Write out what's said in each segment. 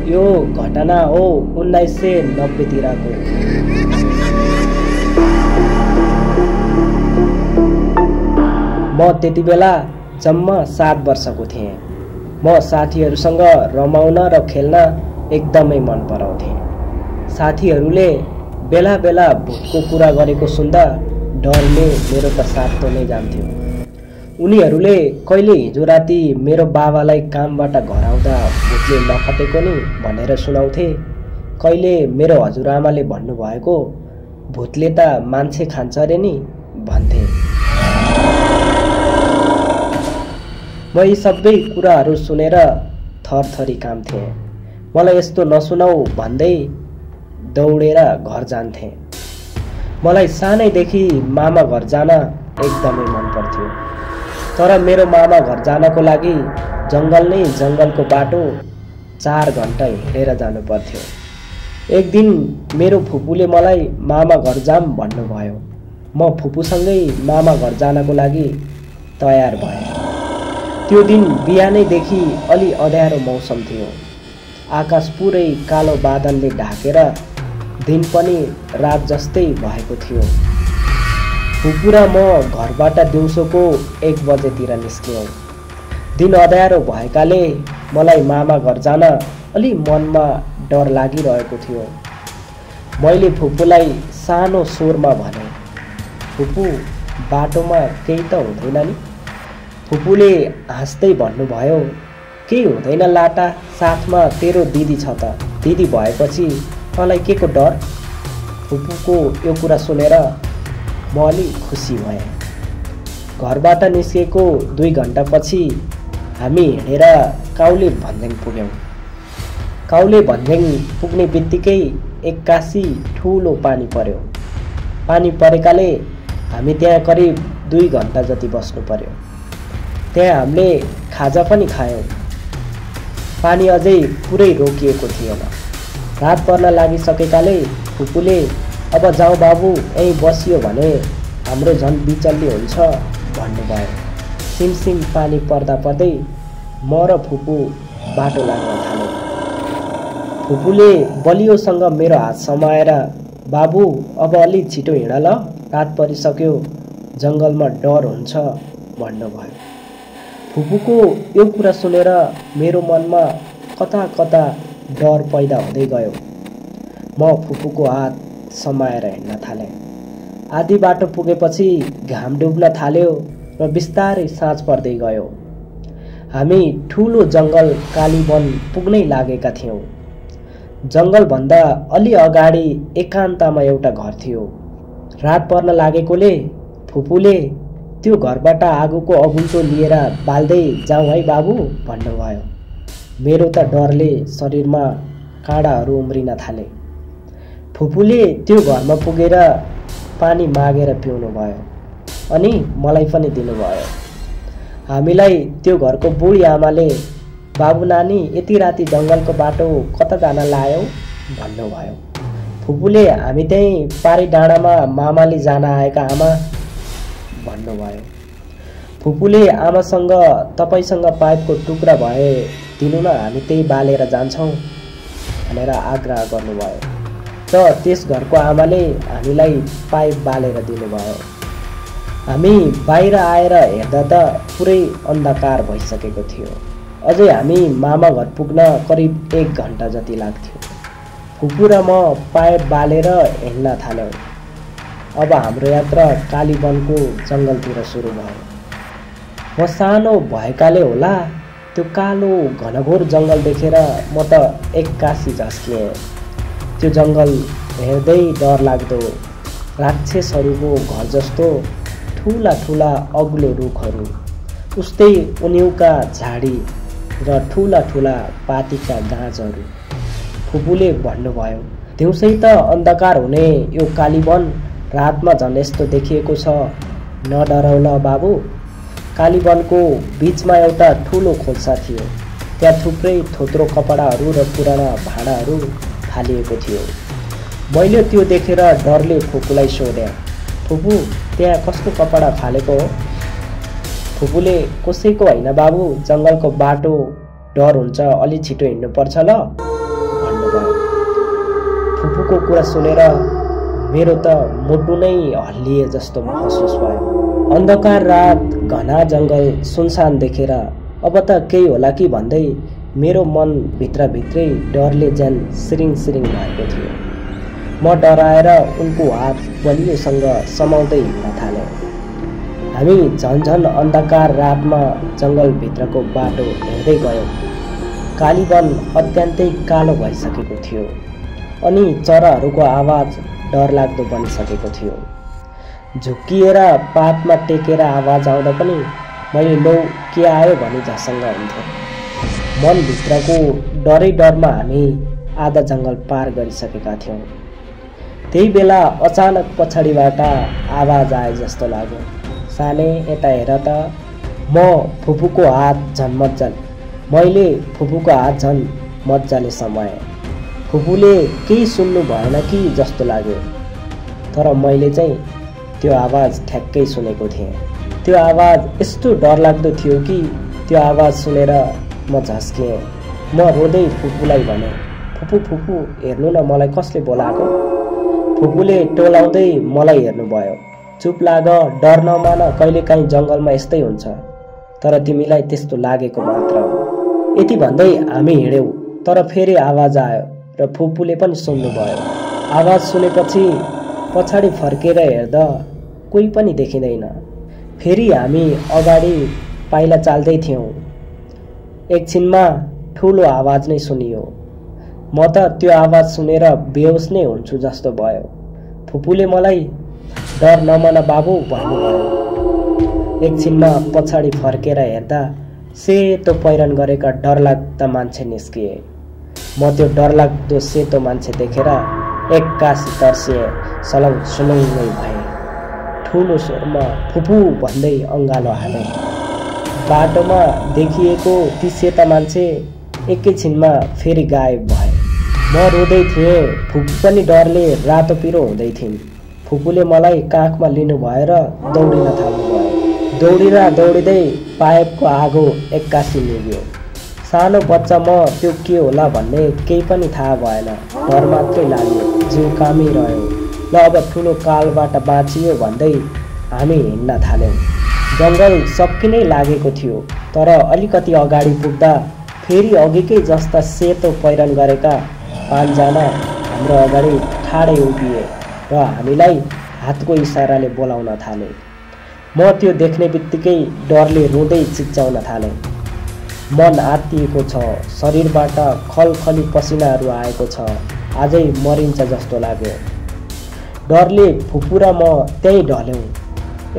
यो घटना हो 1990 तिरको। म त्यति बेला जम्मा 7 वर्षको थिएँ। म साथीहरूसँग रमाउन र खेल्न एकदमै मन पराउँथे। साथीहरूले बेला बेला भूतको कुरा गरेको सुन्दा डरले मेरो त सातो नै जान्थ्यो। उनीहरूले कहिले हिजो राति मेरो बाबालाई कामबाट घर आउँदा भूतले नखटेको नि भनेर सुनाउँथे। कहिले मेरो हजुरआमाले भन्नुभएको भूतले त मान्छे खान्छ अरे नि भन्थे। म यी सबै कुराहरू सुनेर थरथरी काम्थेँ। मलाई यस्तो नसुनाऊ भन्दै दौडेर घर जान्थेँ। मलाई सानैदेखि मामा घर जान एकदमै मन पर्थ्यो। तर मेरो मामा घर जानको लागि जङ्गल नै जङ्गलको बाटो 4 घन्टा हिँडेर जानु पर्थ्यो। एक दिन मेरो फुपूले मलाई मामा घर जाम भन्नुभयो। म फुपूसँगै मामा घर जानको लागि तयार भएँ। त्यो दिन बिहानैदेखि अलि अँध्यारो मौसम थियो। आकाश पुरै कालो बादलले ढाकेर दिन पनि रात जस्तै भएको थियो। फुपू र म घरबाट दिउँसोको 1 बजेतिर निस्क्यौँ। दिन अँध्यारो भएकाले मलाई मामा घर जान अलि मनमा डर लागिरहेको थियो। मैले फुपूलाई सानो स्वरमा भने, फुपू बाटोमा केही त हुँदैन नि? फुपूले हाँस्दै भन्नुभयो, केही हुँदैन लाटा, साथमा तेरो दिदी छ त। दिदी भएपछि तँलाई के को डर? फुपूको यो कुरा सुनेर म अलि खुसी भएँ। घरबाट निस्केको 2 घन्टापछि हामी हिँडेर काउले भन्ज्याङ पुग्यौँ। काउले भन्ज्याङ पुग्ने बित्तिकै एक्कासी ठुलो पानी पर्यो। पानी परेकाले हामी त्यहाँ करिब 2 घन्टा जति बस्नु पर्यो। त्यहाँ हामीले खाजा पनि खायौँ। पानी अझै पुरै रोकिएको थिएन। रात पर्न लागिसकेकाले फुपूले अब जाउँ बाबु, यहीँ बसियो भने हाम्रो झन् बिचल्ली हुन्छ भन्नुभयो। सिमसिम पानी पर्दा पर्दै म र फुपू बाटो लाग्न थाल्यौँ। फुपूले बलियोसँग मेरो हात समाएर, बाबु अब अलि छिटो हिँड ल, रात परिसक्यो, जङ्गलमा डर हुन्छ भन्नुभयो। फुपूको यो कुरा सुनेर मेरो मनमा कता कता डर पैदा हुँदै गयो। म फुपूको हात समाएर हिँड्न थालेँ। आधी बाटो पुगेपछि घाम डुब्न थाल्यो र बिस्तारै साँझ पर्दै गयो। हामी ठुलो जङ्गल कालीवन पुग्नै लागेका थियौँ। जङ्गलभन्दा अलि अगाडि एकान्तमा एउटा घर थियो। रात पर्न लागेकोले फुपूले त्यो घरबाट आगोको अगुल्टो लिएर बाल्दै जाउँ है बाबु भन्नुभयो। मेरो त डरले शरीरमा काँडाहरू उम्रिन थाले। फुपूले त्यो घरमा पुगेर पानी मागेर पिउनु भयो अनि मलाई पनि दिनुभयो। हामीलाई त्यो घरको बुढी आमाले, बाबु नानी यति राति जङ्गलको बाटो कता जान लायौ भन्नुभयो। फुपूले हामी त्यहीँ पारी डाँडामा मामाले जान आएका आमा भन्नुभयो। फुपूले आमासँग तपाईँसँग पाइपको टुक्रा भए दिनु न, हामी त्यही बालेर जान्छौँ भनेर आग्रह गर्नुभयो र त्यस घरको आमाले हामीलाई पाइप बालेर दिनुभयो। हामी बाहिर आएर हेर्दा त पुरै अन्धकार भइसकेको थियो। अझै हामी मामा घर पुग्न करिब 1 घन्टा जति लाग्थ्यो। फुपू र म पाइप बालेर हिँड्न थाल्यौँ। अब हाम्रो यात्रा कालीवनको जङ्गलतिर सुरु भयो। म सानो भएकाले होला त्यो कालो घनघोर जङ्गल देखेर म त एक्कासी झस्किएँ। त्यो जङ्गल हेर्दै डर लाग्दो, राक्षसहरूको घर जस्तो ठुला ठुला अग्लो रुखहरू, उस्तै उन्युका झाडी र ठुला ठुला पातीका गाँजहरू। फुपूले भन्नुभयो, दिउँसै त अन्धकार हुने यो कालीवन रातमा झन् यस्तो देखिएको छ, नडराउला बाबु। कालीवनको बिचमा एउटा ठुलो खोल्सा थियो। त्यहाँ थुप्रै थोत्रो कपडाहरू र पुराना भाँडाहरू फालिएको थियो। मैले त्यो देखेर डरले फुपूलाई सोधेँ, फुपू त्यहाँ कस्तो कपडा फालेको हो? फुपूले, कसैको होइन बाबु, जङ्गलको बाटो डर हुन्छ, अलि छिटो हिँड्नुपर्छ ल फुपूको कुरा सुनेर मेरो त मुटु नै हल्लिए जस्तो महसुस भयो। अन्धकार रात, घना जङ्गल, सुनसान देखेर अब त केही होला कि भन्दै मेरो मन भित्रभित्रै डरले ज्यान सिरिङ सिरिङ भएको थियो। म डराएर उनको हात बलियोसँग समाउँदै हिँड्न थालेँ। हामी झन्झन अन्धकार रातमा जङ्गलभित्रको बाटो हेर्दै गयौँ। कालीवन अत्यन्तै कालो भइसकेको थियो अनि चराहरूको आवाज डरलाग्दो बनिसकेको थियो। झुक्किएर पातमा टेकेर आवाज आउँदा पनि मैले लौ के आयो भनी झसङ्ग हुन्थेँ। मनभित्रको डरै डरमा हामी आधा जङ्गल पार गरिसकेका थियौँ। त्यही बेला अचानक पछाडिबाट आवाज आए जस्तो लाग्यो, साने यता हेर त। म फुपूको हात झन् मजाले मैले फुपूको हात झन् मजाले समाएँ। फुपूले केही सुन्नु भएन कि जस्तो लाग्यो, तर मैले चाहिँ त्यो आवाज ठ्याक्कै सुनेको थिएँ। त्यो आवाज यस्तो डरलाग्दो थियो कि त्यो आवाज सुनेर म झस्किएँ। म रोँदै फुपूलाई भने, फुपू फुपू हेर्नु न मलाई कसले बोलाएको। फुपूले टोलाउँदै मलाई हेर्नुभयो। चुप लाग, डर नमान, कहिलेकाहीँ जङ्गलमा यस्तै हुन्छ, तर तिमीलाई त्यस्तो लागेको मात्र हो। यति भन्दै हामी हिँड्यौँ, तर फेरि आवाज आयो र फुपूले पनि सुन्नुभयो। आवाज सुनेपछि पछाडि फर्केर हेर्दा कोही पनि देखिँदैन। फेरि हामी अगाडि पाइला चाल्दै थियौँ। एकछिनमा ठुलो आवाज नै सुनियो। म त त्यो आवाज सुनेर बेहोस नै हुन्छु जस्तो भयो। फुपूले मलाई डर नमान बाबु भन्नुभयो। एकछिनमा पछाडि फर्केर हेर्दा सेतो पहिरन गरेका डरलाग्दा मान्छे निस्किए। म त्यो डरलाग्दो सेतो मान्छे देखेर एक्कासी तर्सिएँ, सलङ सुलङ्गै भएँ। ठुलो स्वरमा फुपू भन्दै अँगालो हालेँ। बाटोमा देखिएको ती सेता मान्छे एकैछिनमा फेरि गायब भए। म रोँदै थिएँ, फुपू पनि डरले रातो पिरो हुँदै थिइन्। फुपूले मलाई काखमा लिनु भएर दौडिन थाल्नुभयो। दौडिँदै पाइपको आगो एक्कासी निभ्यो। सानो बच्चा म त्यो के होला भन्ने केही पनि थाहा भएन, डर मात्रै लाग्यो, जिउ कामिरह्यो। ल अब ठुलो कालबाट बाँचियो भन्दै हामी हिँड्न थाल्यौँ। जङ्गल सकिनै लागेको थियो, तर अलिकति अगाडि पुग्दा फेरि अघिकै जस्ता सेतो पहिरन गरेका 5 जना हाम्रो अगाडि ठाडै उभिए र हामीलाई हातको इसाराले बोलाउन थाले। म त्यो देख्ने बित्तिकै डरले रुँदै चिच्याउन थालेँ। मन आत्तिएको छ, शरीरबाट खलखली पसिनाहरू आएको छ, आजै मरिन्छ जस्तो लाग्यो। डरले फुपू र म त्यहीँ ढल्यौँ।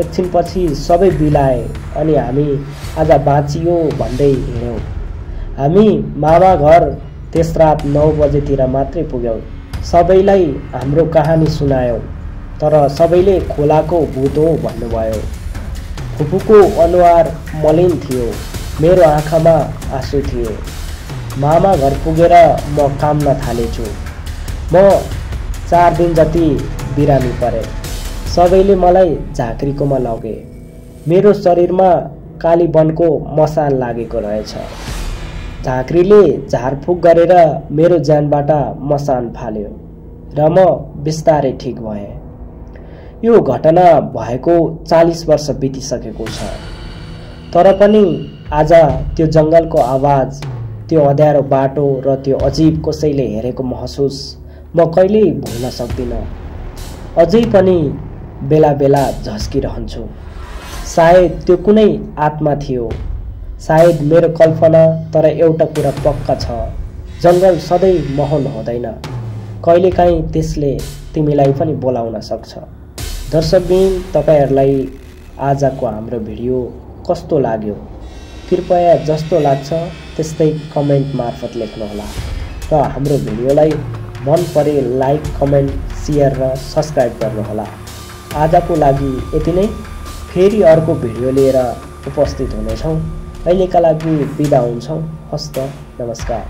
एकछिनपछि सबै बिलाए अनि हामी आज बाँचियो भन्दै हिँड्यौँ। हामी मामा घर त्यस रात 9 बजेतिर मात्रै पुग्यौँ। सबैलाई हाम्रो कहानी सुनायौँ, तर सबैले खोलाको भूत हो भन्नुभयो। फुपूको अनुहार मलिन थियो, मेरो आँखामा आँसु थिए। मामा घर पुगेर म काम्न थालेछु। म 4 दिन जति बिरामी परे। सबैले मलाई झाँक्रीकोमा लगे। मेरो शरीरमा कालीवनको मसान लागेको रहेछ। झाँक्रीले झारफुक गरेर मेरो ज्यानबाट मसान फाल्यो र म बिस्तारै ठिक भएँ। यो घटना भएको 40 वर्ष बितिसकेको छ, तर पनि आज त्यो जङ्गलको आवाज, त्यो अँध्यारो बाटो र त्यो अजीब कसैले हेरेको महसुस म कहिल्यै भुल्न सक्दिनँ। अझै पनि बेला बेला झस्किरहन्छु। सायद त्यो कुनै आत्मा थियो, सायद मेरो कल्पना, तर एउटा कुरा पक्का छ, जङ्गल सधैँ मौन हुँदैन। कहिलेकाहीँ त्यसले तिमीलाई पनि बोलाउन सक्छ। दर्शकबिन, तपाईहरूलाई आजको हाम्रो भिडियो कस्तो लाग्यो? कृपया जस्तो लाग्छ त्यस्तै कमेन्ट मार्फत लेख्नुहोला र हाम्रो भिडियोलाई मन परे लाइक, कमेन्ट, सेयर र सब्सक्राइब गर्नुहोला। आजको लागि यति नै। फेरि अर्को भिडियो लिएर उपस्थित हुनेछौँ। अहिलेका लागि बिदा हुन्छौँ। हस्त, नमस्कार।